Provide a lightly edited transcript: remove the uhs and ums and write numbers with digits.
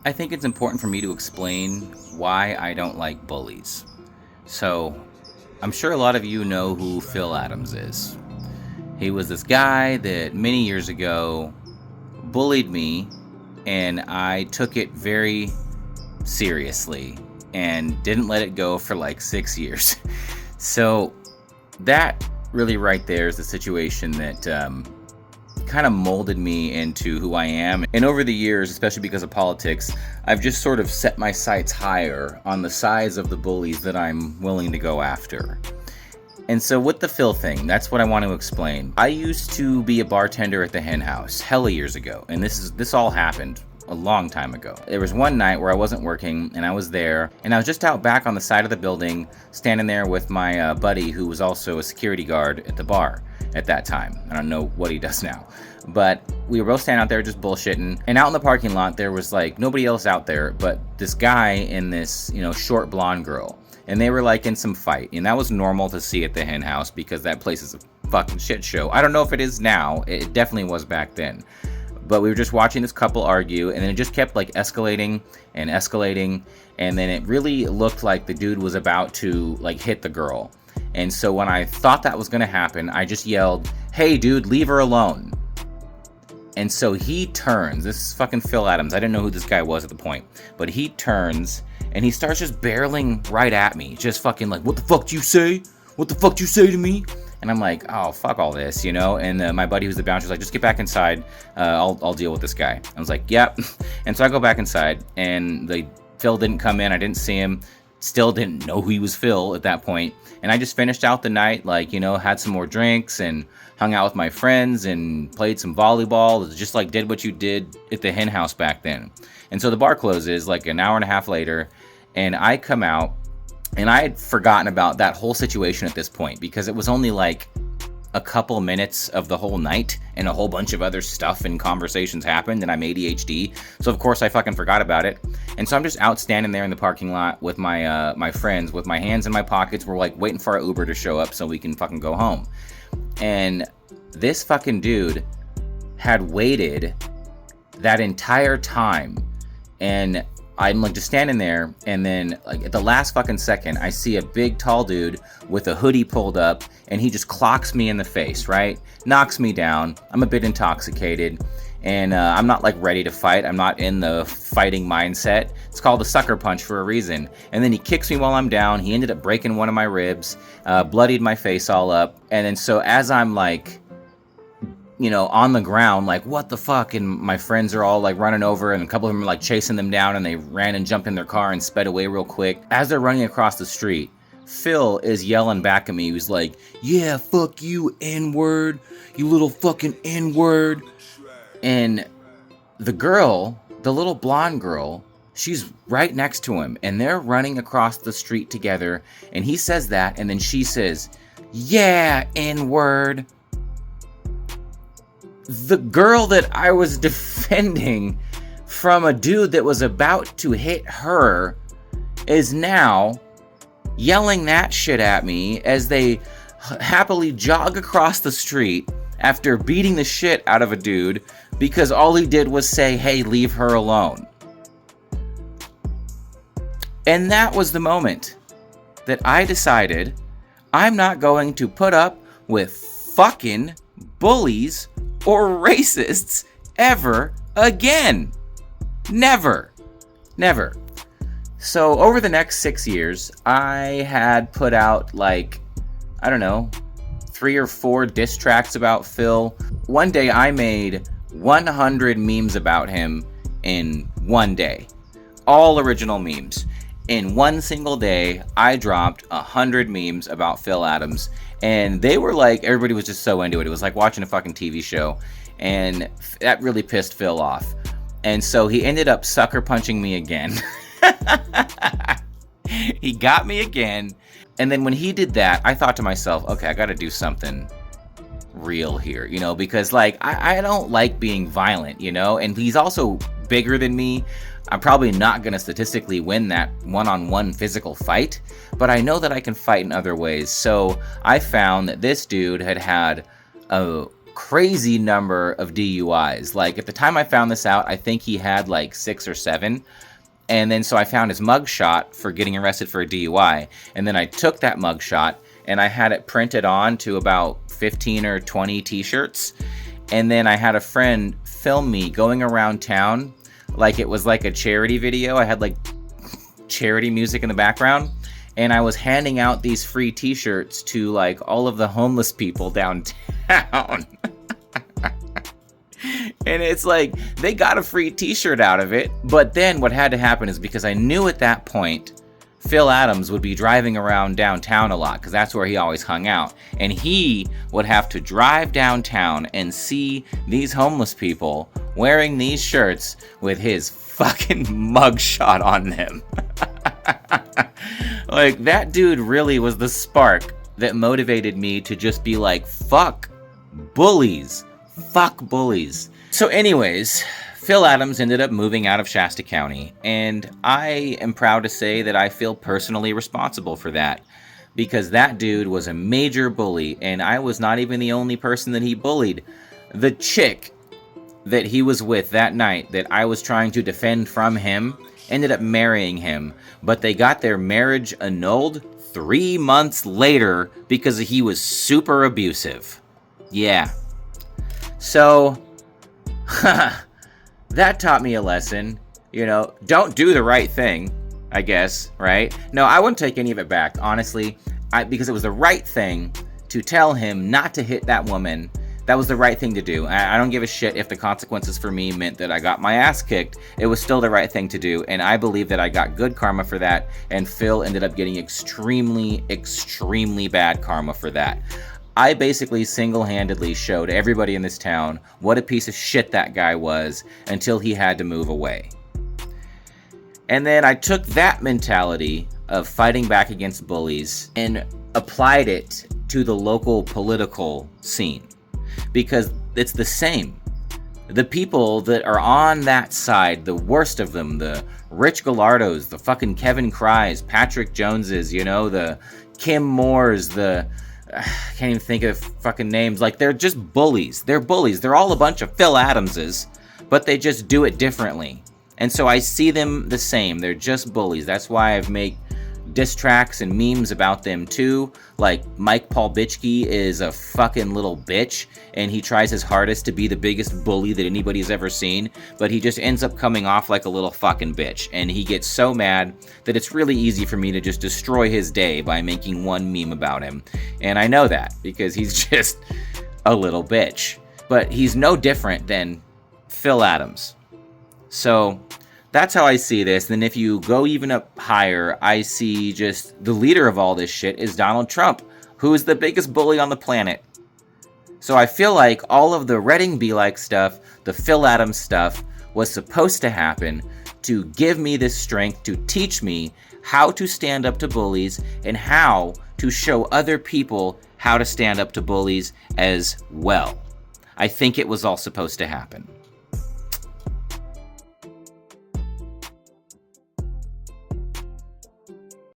I think it's important for me to explain why I don't like bullies. So, I'm sure a lot of you know who Phil Adams is. He was this guy that many years ago bullied me, and I took it very seriously and didn't let it go for like 6 years. So, that really right there is the situation that kind of molded me into who I am. And over the years, especially because of politics, I've just sort of set my sights higher on the size of the bullies that I'm willing to go after. And so with the Phil thing, that's what I want to explain. I used to be a bartender at the Hen House hella years ago, and this all happened a long time ago. There was one night where I wasn't working, and I was there, and I was just out back on the side of the building, standing there with my buddy who was also a security guard at the bar at that time. I don't know what he does now. But we were both standing out there just bullshitting, and out in the parking lot there was like nobody else out there but this guy and this, short blonde girl. And they were like in some fight, and that was normal to see at the Hen House because that place is a fucking shit show. I don't know if it is now, it definitely was back then. But we were just watching this couple argue, and then it just kept like escalating, and then it really looked like the dude was about to like hit the girl. And so when I thought that was gonna happen, I just yelled, "Hey dude, leave her alone." And so he turns, this is fucking Phil Adams, I didn't know who this guy was at the point, but he turns, and he starts just barreling right at me, just fucking like, "What the fuck do you say? What the fuck do you say to me?" And I'm like, oh, fuck all this, And my buddy who's the bouncer was like, "Just get back inside. I'll deal with this guy." I was like, "Yep." And so I go back inside, and Phil didn't come in. I didn't see him. Still didn't know who he was, Phil, at that point. And I just finished out the night, had some more drinks and hung out with my friends and played some volleyball. Just like did what you did at the Hen House back then. And so the bar closes like an hour and a half later, and I come out. And I had forgotten about that whole situation at this point because it was only like a couple minutes of the whole night and a whole bunch of other stuff and conversations happened, and I'm ADHD. So of course I fucking forgot about it. And so I'm just out standing there in the parking lot with my friends with my hands in my pockets. We're like waiting for our Uber to show up so we can fucking go home. And this fucking dude had waited that entire time, and I'm like just standing there, and then like at the last fucking second, I see a big tall dude with a hoodie pulled up, and he just clocks me in the face, right? Knocks me down. I'm a bit intoxicated, and I'm not like ready to fight. I'm not in the fighting mindset. It's called a sucker punch for a reason. And then he kicks me while I'm down. He ended up breaking one of my ribs, bloodied my face all up. And then so as I'm like, on the ground, like, what the fuck? And my friends are all like running over, and a couple of them are like chasing them down, and they ran and jumped in their car and sped away real quick. As they're running across the street, Phil is yelling back at me. He was like, "Yeah, fuck you, N-word, you little fucking N-word." And the girl, the little blonde girl, she's right next to him, and they're running across the street together, and he says that, and then she says, "Yeah, N-word." The girl that I was defending from a dude that was about to hit her is now yelling that shit at me as they happily jog across the street after beating the shit out of a dude because all he did was say, "Hey, leave her alone." And that was the moment that I decided I'm not going to put up with fucking bullies or racists ever again. Never. So over the next 6 years, I had put out 3 or 4 diss tracks about Phil. One day I made 100 memes about him in one day. All original memes. In one single day, I dropped 100 memes about Phil Adams. And they were like, everybody was just so into it. It was like watching a fucking TV show. And that really pissed Phil off. And so he ended up sucker punching me again. He got me again. And then when he did that, I thought to myself, okay, I got to do something real here, because I don't like being violent, and he's also bigger than me. I'm probably not going to statistically win that one-on-one physical fight, but I know that I can fight in other ways. So I found that this dude had a crazy number of DUIs. Like, at the time I found this out, I think he had like 6 or 7. And then so I found his mugshot for getting arrested for a DUI. And then I took that mugshot and I had it printed on to about 15 or 20 t-shirts. And then I had a friend film me going around town like it was like a charity video. I had like charity music in the background. And I was handing out these free t-shirts to like all of the homeless people downtown. And it's like, they got a free t-shirt out of it. But then what had to happen is, because I knew at that point Phil Adams would be driving around downtown a lot, because that's where he always hung out. And he would have to drive downtown and see these homeless people wearing these shirts with his fucking mugshot on them. Like, that dude really was the spark that motivated me to just be like, fuck bullies. Fuck bullies. So anyways, Phil Adams ended up moving out of Shasta County, and I am proud to say that I feel personally responsible for that, because that dude was a major bully, and I was not even the only person that he bullied. The chick that he was with that night that I was trying to defend from him ended up marrying him, but they got their marriage annulled 3 months later because he was super abusive. Yeah. So, that taught me a lesson. You know, don't do the right thing, I guess, right? No, I wouldn't take any of it back, honestly, because it was the right thing to tell him not to hit that woman. That was the right thing to do. I don't give a shit if the consequences for me meant that I got my ass kicked. It was still the right thing to do, and I believe that I got good karma for that, and Phil ended up getting extremely, extremely bad karma for that. I basically single-handedly showed everybody in this town what a piece of shit that guy was until he had to move away. And then I took that mentality of fighting back against bullies and applied it to the local political scene, because it's the same. The people that are on that side, the worst of them, the Rich Gallardos, the fucking Kevin Cries, Patrick Joneses, you know, the Kim Moores, the... I can't even think of fucking names. Like, they're just bullies. They're bullies. They're all a bunch of Phil Adamses, but they just do it differently. And so I see them the same. They're just bullies. That's why I've made diss tracks and memes about them too. Like, Mike Paul Bitchke is a fucking little bitch, and he tries his hardest to be the biggest bully that anybody's ever seen, but he just ends up coming off like a little fucking bitch, and he gets so mad that it's really easy for me to just destroy his day by making one meme about him. And I know that because he's just a little bitch, but he's no different than Phil Adams. So that's how I see this. Then if you go even up higher, I see just the leader of all this shit is Donald Trump, who is the biggest bully on the planet. So I feel like all of the Redding Be Like stuff, the Phil Adams stuff, was supposed to happen to give me this strength to teach me how to stand up to bullies and how to show other people how to stand up to bullies as well. I think it was all supposed to happen.